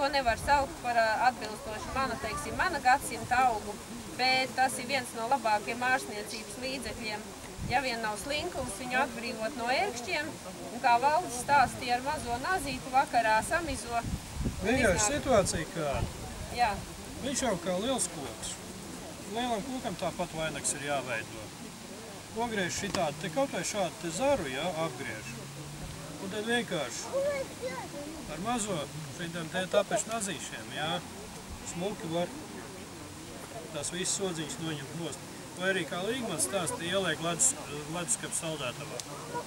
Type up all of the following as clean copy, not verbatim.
to nevar saukt par atbilstoši mana gadsimta augu, bet tas ir viens no labākiem ārstniecības līdzekļiem. Ja vien nav slinkums, viņu atbrīvot no ērkšķiem, un kā Valdis stāstīja ar mazo nazītu vakarā samizo. Vienkārši situācija kāda. Jā. Viņš jau kā liels koks. Lielam kokam tāpat vainags ir jāveido. Nogriež šitādi, te kaut vai šādu te zaru, jā, apgriež. Un tad vienkārši ar mazo šitiem te tapešu nazīšiem, jā, smuki var tās visas sodziņas noņemt nost. Vai arī, kā Līgmans stāsta, ieliek leduskapa saldētavā.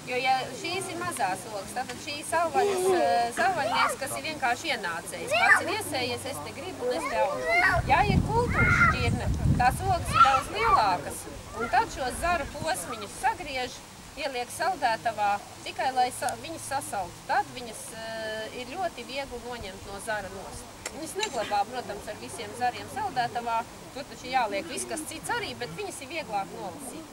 Jo, ja šīs ir mazās ogas, tātad šī savvaļnieks, kas ir vienkārši ienācējis, pats ir iesējies, es te gribu un es te augu. Ja ir kultūras šķirne, tās ogas ir daudz lielākas, un tad šos zaru posmiņus sagriež, ieliek saldētavā, tikai lai viņas sasaltu. Tad viņas ir ļoti viegli noņemt no zara nost. Viņas neglabā, protams, ar visiem zariem saldētavā, tur taču jāliek viss kas cits arī, bet viņas ir vieglāk nolasīt.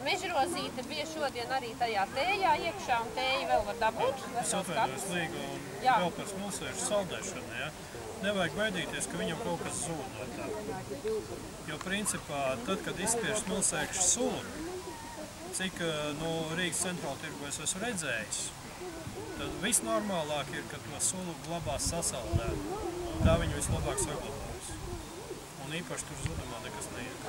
Mežrozīte bija šodien arī tajā tējā iekšā, un tēju vēl var dabūt. Es atvainojos Līga un vēl par smilsēšu saldēšanu, ja? Nevajag baidīties, ka viņam kaut kas zūd no tā. Jo principā, tad, kad izspiež smilsēkšu sulu, cik no Rīgas centrāla tirgu es esmu redzējis, tad visnormālāk ir, ka to sulu glabās sasaldēt. Tā viņu vislabāk saglabājas. Un īpaši tur zudumā nekas neiet.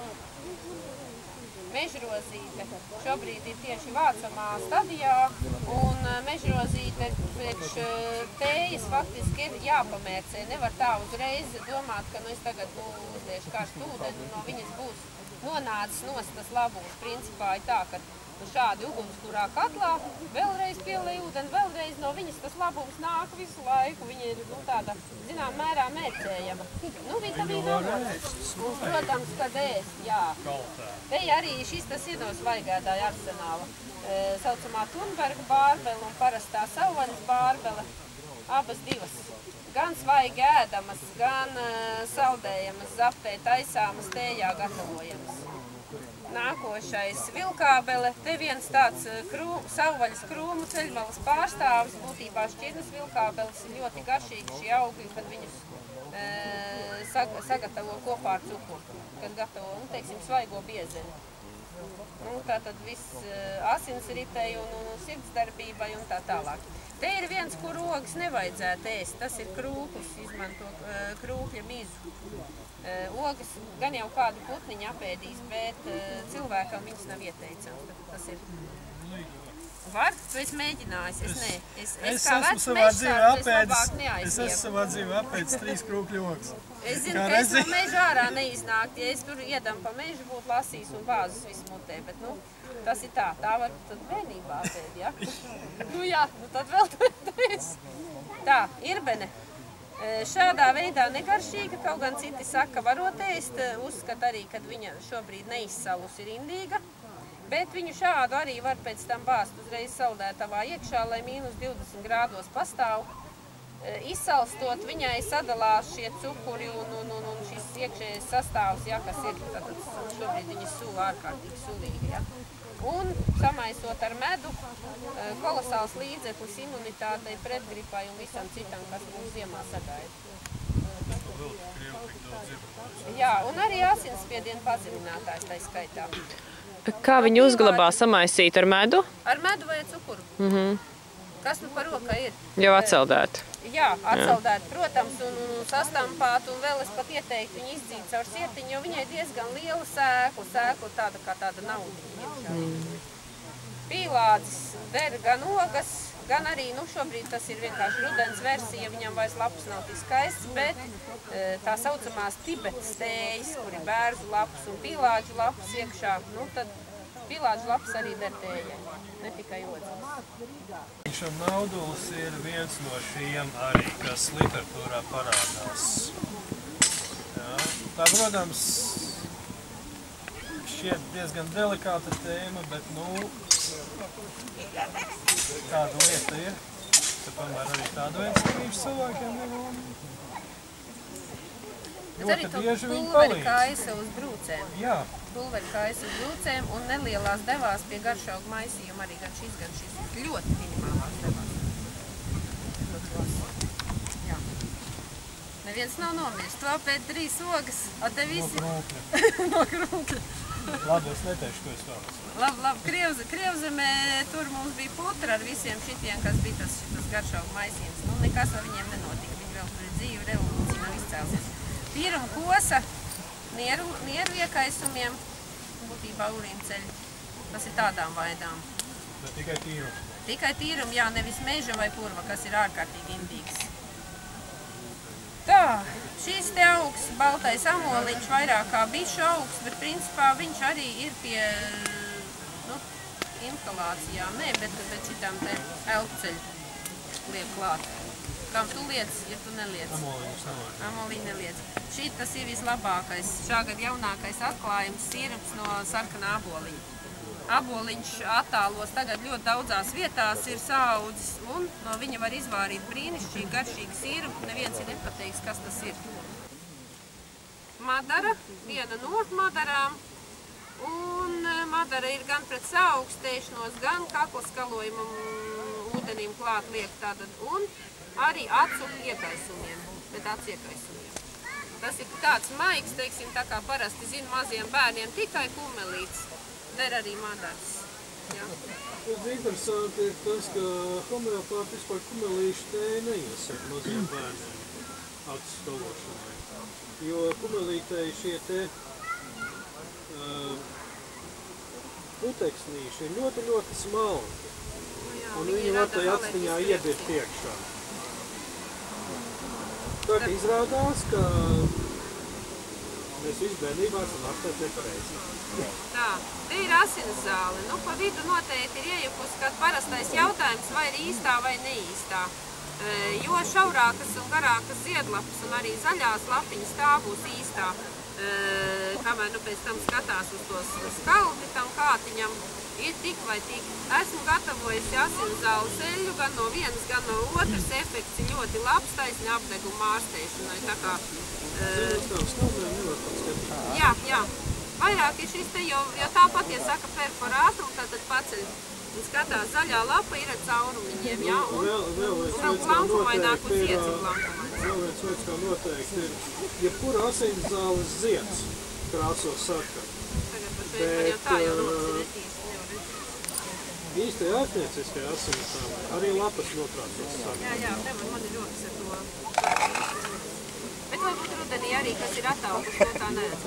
Mežrozīte šobrīd ir tieši vācamā stadijā, un mežrozīte priekš tējas faktiski ir jāpamērcē. Nevar tā uzreiz domāt, ka es tagad uzliešu karstu ūdeni, un no viņas būs nonācis nost tas labums. Principā ir tā, ka šādi ugunskurā katlā vēlreiz pielej ūdeni, vēlreiz no viņas tas labums nāk visu laiku. Viņa ir tāda, zinām, mērā mērcējama. Vitamīna avots. Protams, kad ēst, jā. Te arī šis tas ir no svaigēdāja arsenāla. Saucamā Thunberga bārbele un parastā savvaļas bārbele. Abas divas. Gan svaigi ēdamas, gan saldējamas, zaptē taisāmas, tējā gatavojamas. Nākošais vilkābele, te viens tāds savvaļas krūmu ceļmalas pārstāvis, būtībā šķirnes vilkābeles ir ļoti garšīgi šie augļi, kad viņus sagatavo kopā ar cukuru, kad gatavo, teiksim, svaigo biezeni. Tātad viss asinsritei un sirdsdarbībai un tā tālāk. Te ir viens, kur ogas nevajadzētu ēst, tas ir krūklis, izmanto krūkļa mizu. Ogas gan jau kādu putniņu apēdīs, bet cilvēkam viņas nav ieteicams. Tas ir... Var? Tu esi mēģinājis? Es nē. Es kā vecs mežsārds, labāk neaizsieku. Es esmu savā dzīvē apēdis 3 krūkļu ogas. Es zinu, ka es no meža ārā neiznākt. Ja es tur iedam pa mežu, būtu lasījis un bāzes visu mutē. Bet, tas ir tā. Tā var tad bērnībā apēd, ja? Jā, tad vēl tu esi. Tā, irbene. Šādā veidā negaršīga, kaut gan citi saka, varot ēst. Uzskat arī, kad viņa šobrīd neizsalus ir indīga. Bet viņu šādu arī var pēc tam bāzt uzreiz saldētavā iekšā, lai -20 grādos pastāv. Izsalstot, viņai sadalās šie cukuri un šis iekšējais sastāvs, ja, kas ir, tad šobrīd viņa sula ārkārtīgi sulīga. Ja. Un samaisot ar medu, kolosāls līdzeklis imunitātei, pretgripai un visam citam, kas mums ziemā sagaida. Jā, un arī asinsspiediena pazeminātājs tai skaitā. Kā viņi uzglabā samaisīt ar medu? Ar medu vai cukuru. Kas par roka ir? Jau atsaldēt. Jā, atsaldēt, protams, un sastampāt, un vēl es pat ieteiktu viņu izdzīt caur sietiņu, jo viņai diezgan liela sēkla tāda kā tāda naudiņa. Pīlādzis der gan ogas, gan arī, šobrīd tas ir vienkārši rudens versija, viņam vairs lapas nav tik skaists, bet tā saucamās Tibetas tējas, kur ir bērzu lapas un pīlāģu lapas iekšā, tad pīlāģu lapas arī der tējai, ne tikai odzes. Šam naudulis ir viens no šiem arī, kas literatūrā parādās. Tā, protams, šķiet diezgan delikāta tēma, bet, tāda lieta ir. Tomēr arī tāda veidsmīša cilvēkiem ir un ļoti bieži viņi palīdz. Pulveri kaisa uz brūcēm. Jā. Pulveri kaisa uz brūcēm un nelielās devās pie garšaugu maisījuma arī gan šis ļoti minimālās devās. Jā. Neviens nav nomirst. To pēc 3 ogas, o te visi... No krūkļa. Labi, es neteikšu, ko es vēl. Labi. Krievzemē tur mums bija putra ar visiem šitiem, kas bija tas garšaugu maisījums. Nu, nekas ar viņiem nenotika. Viņi vēl tur dzīvu revolūciju nav izcēlsies. Tīruma kosa, nieru iekaisumiem, būtībā urīnceļi. Tas ir tādām vaidām. Bet tikai tīrums? Tikai tīrum, jā, nevis meža vai purva, kas ir ārkārtīgi indīgs. Tā, šīs te augs, baltais amoliņš, vairāk kā bišu augs, bet principā viņš arī ir pie, inhalācijām, bet šitām te elpceļu liek klāt. Kam tu liec, ja tu neliec? Amoliņu neliec. Šī tas ir vislabākais, šā gada jaunākais atklājums sīrups no sarkanā aboliņa. Aboliņš attālos tagad ļoti daudzās vietās ir saaudzis, un no viņa var izvārīt brīnišķīgi, garšīgi sīrupu, neviens ir nepateiks, kas tas ir. Madara, viena no madarām, un madara ir gan pret saaugstēšanos, gan kakla skalojumam ūdenim klāt liek tātad, un arī acu iekaisumiem, pret acu iekaisumiem. Tas ir tāds maigs, teiksim, tā kā parasti zina maziem bērniem, tikai kumelīts. Der arī madaras. Interesanti ir tas, ka homeopāti vispār kumelīšu tēju neiesaka maziem bērniem acu skalošanai. Jo kumelītei šie te puteksnīši ir ļoti, ļoti smalki. Un viņi var tai actiņā iebirt iekšā. Tā kā izrādās, ka mēs visi bērnībā esam ārstēt nepareizi. Tā, te ir asins zāle. Nu, pa vidu noteikti ir iejukusi kāds parastais jautājums, vai ir īstā vai neīstā. Jo šaurākas un garākas ziedlapas un arī zaļās lapiņas tā būs īstā. Kamēr pēc tam skatās uz to skaldi tam kātiņam, ir tik vai tik. Esmu gatavojusi asins zāles eļļu gan no vienas, gan no otras. Efekts ir ļoti labs taisni apdeguma ārstēšanai. Tā kā jā. Vairāk ir šis te, jo tāpat, ja saka perforātrum, tad paceļ un skatās zaļā lapa ir ar caurumiņiem, jā, un vēl plankumaināk un ziedzi plankumaināk. Vēl viens veids, kā noteikti ir, jebkura asins zāles zieds krāsos sarkanu. Tagad pa šeit man jau tā jau rodas ir netīši, nevar redzēt. Īstai ārstnieciskai asinis arī lapas nokrāsos sarkanu. Jā, nevar, man ir rodas ar to. Bet varbūt rudenī arī, kas ir atauguši, no tā neredz.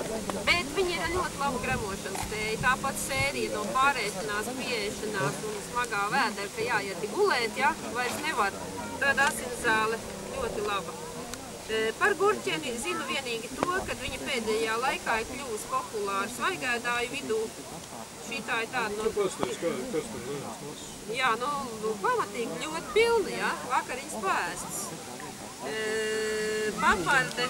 Bet viņi ir ļoti laba gremošanas spēja. Tāpat sērija no pārēšanās, pieešanās un smagā vēdera, ka jāiet gulēt, ja, vairs nevar. Tad asinszāle ļoti laba. Par gurķeni zinu vienīgi to, kad viņa pēdējā laikā ir kļuvusi populāra svaigēdāju vidū. Šī tā ir tāda no... Kas tur zinās? Jā, pamatīgi ļoti pilna, ja, vakariņas pēstas. Paparde,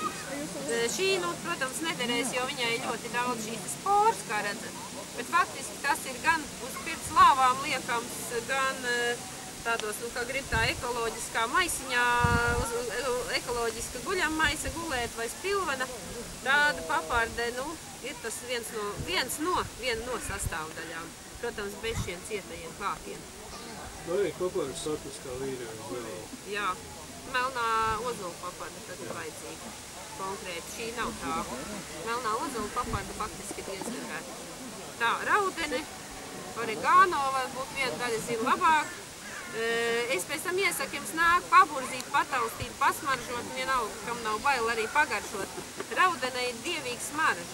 šī, protams, nederēs, jo viņai ļoti daudz šīs sporas, kā redzat. Bet faktiski tas ir gan uz pirts lāvām liekams, gan tādos, kā grib tā ekoloģiskā maisiņā, ekoloģiska guļammaisa gulēt vai spilvena. Tāda paparde, ir tas viena no sastāvdaļām. Protams, bez šiem cietajiem klākiem. Vai arī papardes saknes kā vīriem vēl? Jā. Melnā ozola paparda tad ir vajadzīga konkrēti. Šī nav tā. Melnā ozola paparda faktiski ir diezgan reta. Tā, raudene, oregano varbūt viena daļa zina labāk. Es pēc tam iesaku jums nāk paburzīt, pataustīt, pasmaržot, vienalga, kam nav bail arī pagaršot. Raudene ir dievīga smarža.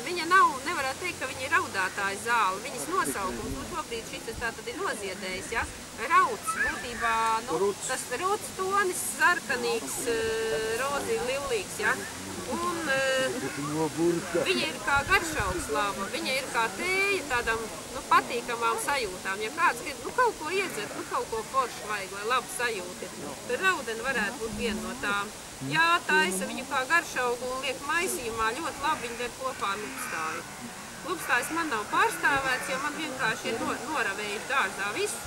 Viņa nevarētu teikt, ka viņa ir raudātāja zāle. Viņas nosaukums, šobrīd šis tā tad ir noziedējis, ja? Rauds, būtībā, tas rauds tonis, sarkanīgs, rozi lillīgs, ja? Un viņa ir kā garšaugs laba, viņa ir kā tēja tādam, patīkamām sajūtām. Ja kāds grib, kaut ko iedzert, kaut ko foršu vajag, lai labi sajūti, tad raudeni varētu būt viena no tām. Jā, taisa viņu kā garšaugu un liek maisījumā, ļoti labi viņa der kopā ar lupstāju. Lupstājs man nav pārstāvēts, jo man vienkārši ir noravējuši dārzā visu,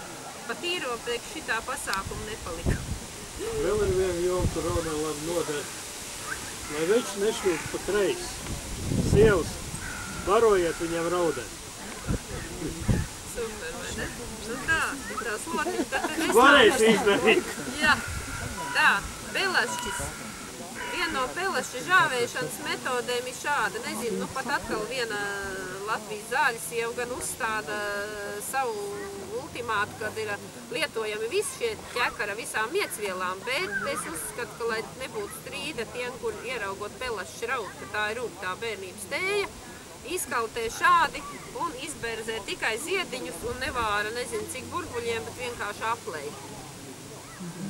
pat īro priekš šitā pasākuma nepalika. Vēl ir viena joma, kur raudeni labi noder. Lai veči nešķilt pa kreisi. Sievas, barojiet viņam raudeni. Super, vai ne? Tā slotiņa, tad nesākas. Varēs izdarīt. Jā, tā, belašķis. viena no pelaša žāvēšanas metodēm ir šāda. Nezinu, nu pat atkal viena Latvijas zāļas jau gan uzstāda savu ultimātu, kad ir lietojami visi šie ķekara visām miecvielām, bet es uzskatu, ka, lai nebūtu strīda tiem, kur ieraugot pelašas raut, ka tā ir rūgtā bērnības tēja, izkautē šādi un izberzē tikai ziediņus un nevāra nezinu cik burbuļiem, bet vienkārši aplej.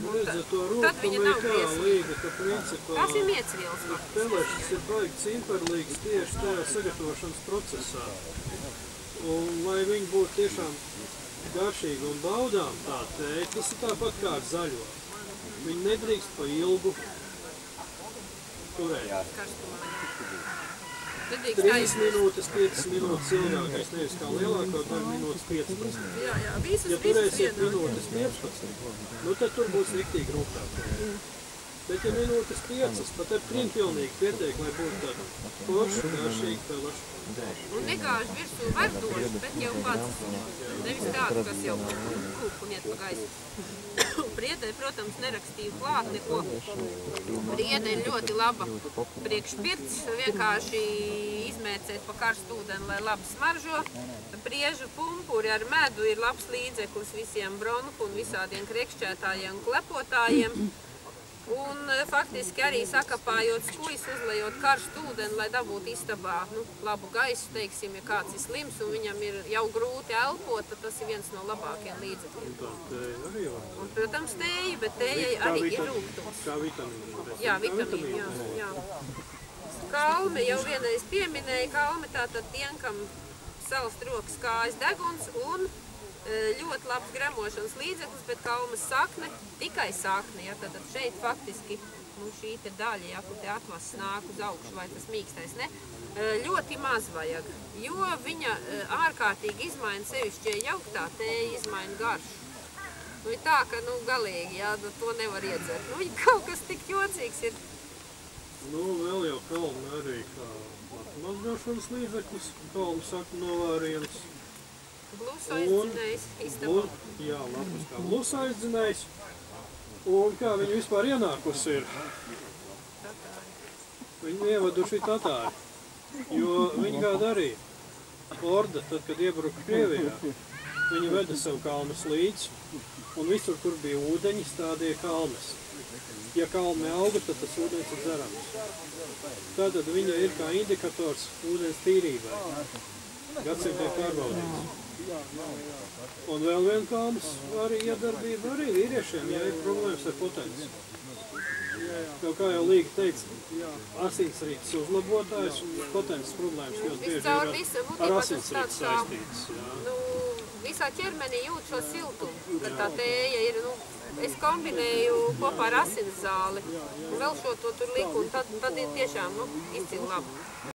Tad viņa nav briesmīga. Tas ir miecvielas. Pelešas ir baigi cimperlīgas tieši tajā sagatavošanas procesā. Un lai viņi būtu tiešām garšīgi un baudām tā tēja, tas ir tāpat kā ar zaļo. Viņi nedrīkst pa ilgu turēt. 3 minūtes, 5 minūtes ilgākais, nevis kā lielāko, bet minūtes 15. Ja turēsiet minūtes 15, nu tad tur būs riktīgi rūgtāk. Bet ja minūtes 5, pat ar 3 pilnīgi pietiek, lai būtu tāda forša, garšīga pelaša. Un negāž virsū verdoši, bet jau pats. Nevis tādu, kas jau kūp un iet pa gaisu. Priedē, protams, nerakstīju klāt neko. Priede ir ļoti laba priekšpirts, vienkārši izmēcēt pa karstu ūdeni, lai labi smaržo. Priežu pumpuri ar medu ir labs līdzeklis visiem bronhu un visādiem krekšķētājiem un klepotājiem. Un faktiski arī sakapājot skujas, uzlejot karstu ūdeni, lai dabūtu istabā labu gaisu, teiksim, ja kāds ir slims un viņam ir jau grūti elpot, tad tas ir viens no labākajiem līdzekļiem. Un, protams, tēja, bet tējai arī ir rūgtums. Kā vitamīni. Jā, vitamīni, jā. Kalme jau vienreiz pieminēja, kalme tātad tiem, kam salst rokas kājas deguns un ļoti labs gremošanas līdzeklis, bet kalmas sakne, tikai sakne, ja, tad šeit faktiski šī te daļa, ja, kur te atvases nāk uz augšu, vai tas mīkstais, ne, ļoti maz vajag, jo viņa ārkārtīgi izmaina sevišķi, ja jauktā tēja izmaina garšu. Nu, ir tā, ka, galīgi, jā, to nevar iedzert. Nu, kaut kas tik jocīgs ir. Nu, vēl jau kalma arī kā mazgāšanas līdzeklis, kalma sakne novāriens. Blusu aizdzinējs istabā. Jā, labas kā blusu aizdzinējs. Un kā viņa vispār ienākusi ir? Viņu ievaduši tatāri. Jo viņi kā darīja. Orda, tad, kad iebruka Krievijā, viņi veda sev kalmas līdz. Un visur, kur bija ūdeņi, stādīja kalmas. Ja kalme auga, tad tas ūdens ir dzerams. Tātad viņa ir kā indikators ūdens tīrībai. Gadsimtiem pārbaudīts. Un vēl viena kalmas arī iedarbība arī vīriešiem, ja ir problēmas ar potenci. Jau kā jau Līga teica, asinsrītes uzlabotājs un potences problēmas ļoti bieži ir ar asinsrītes saistītas. Visā ķermenī jūt šo siltumu, kad tā tēja ir, es kombinēju kopā ar asins zāli un vēl šo to tur liku, un tad ir tiešām izcili labi.